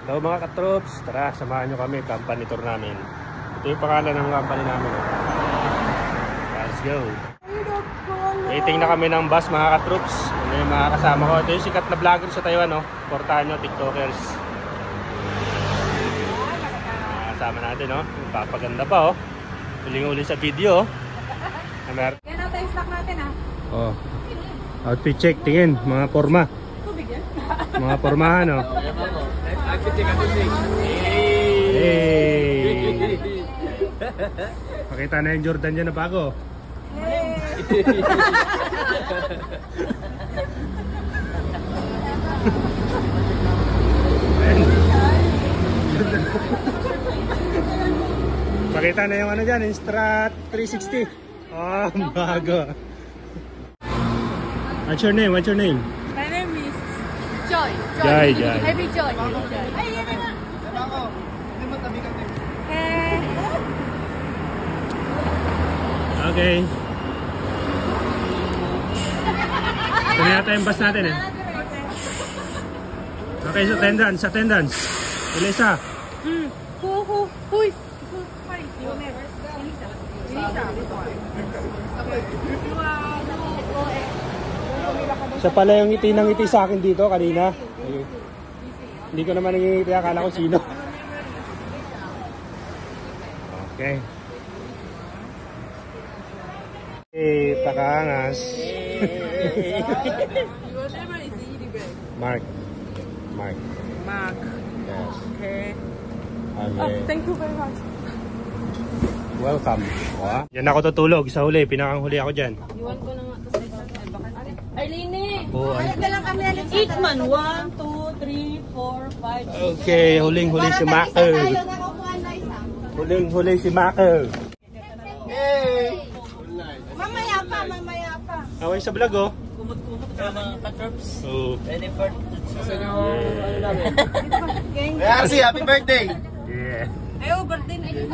Hello mga katroops, tara samahan nyo kami, company tour namin. Ito yung pangalan ng company namin. Let's go. Waiting na kami ng bus mga katroops. Ano yung mga kasama ko. Ito yung sikat na vlogger sa Taiwan, no? Portahan nyo, tiktokers. Kasama natin, no? Papaganda pa, oh. Huling-uli sa video, oh. Yan ang tayo stock natin, ah. Oh. Outfit check, tingin, mga forma. Mga formahan, oh. Hey! Pakita na yung Jordan dyan na bago. Hey! Pakita na yung ano dyan, yung Strat 360. Oh, bago. What's your name? What's your name? My name is Joy. Joy, Joy. Happy Joy. Ay, yan na. Okay. Ito na yata yung bus natin, eh. Okay, so attendance. Elisa. Who is your name? Siya pala yung ngiti ng ngiti sa akin dito kanina. Okay. Hindi ko naman nangingiti, akala ko sino. Okay. Hey, takaangas. Mark. Yes. Okay. Okay. Thank you very much. Welcome. Yan ako tutulog sa huli. Pinakanghuli ako dyan. Iwan ko na nga ito sa isa. Arlene! Oh, Ayun na lang kami. 8 man. 1, 2, 3, 4, 5. Okay, huling-huli si Mako. Huling-huli si Mako. Hey! Mamaya pa. Away sa vlog, oh. Kumot-kumot ka mga katrops. Oh. Ready for sa inyo, ano namin. RC, happy birthday! Yeah. Ayaw, birthday na ito.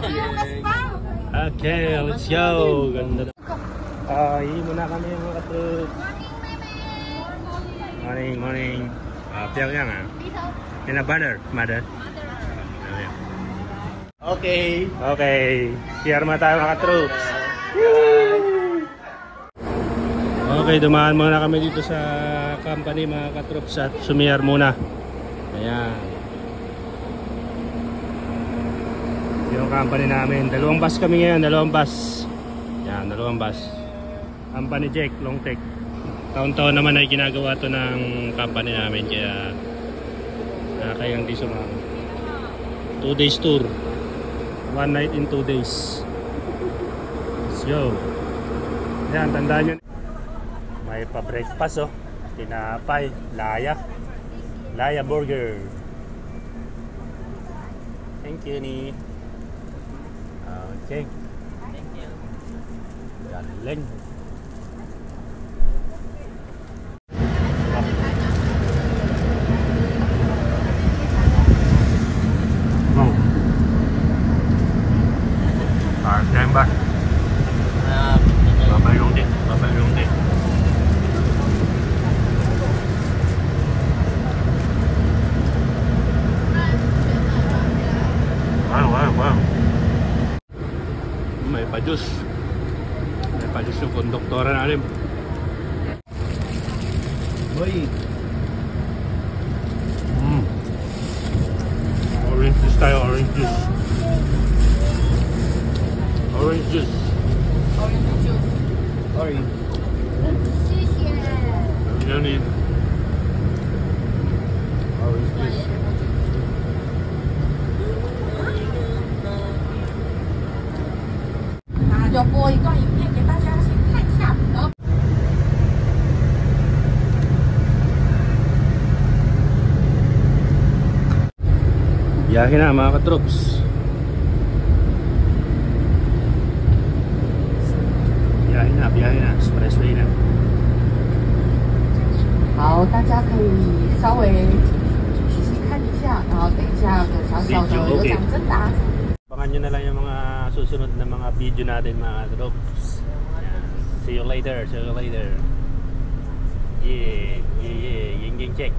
pa. Okay, let's go. Ganda na. Muna kami mga katroops. Morning. Pyongyang, ah. Pinabanner, mother. Okay. Share mo tayo mga troops. Okay, dumaan muna kami dito sa company mga katroops at sumiyar muna. Ayan. Yung company namin. Dalawang bus kami ngayon, dalawang bus. Ayan, dalawang bus. Company Jack, Long Tech. Taon-taon naman ay ginagawa to ng company namin kaya nakakayang di sumama. 2 days tour. 1 night in 2 days. Let's go. Ayan, tandaan nyo. May pa-breakfast, oh. Tinapay, Laya burger. Thank you, ni. Okay. Thank you. Galing. Ba? Babalik din. Wow. May pa-juice yung konduktora natin. Boy. Orange juice tayo, orange juice. You don't need orange juice. Biyahe na mga katroops. Biyahe na, expressway na. 好，大家可以稍微仔细看一下，然后等一下有小小的有奖征答。Abangan nyo na lang yung mga susunod na mga video natin mga katroops. See you later. Yeah. Ying check.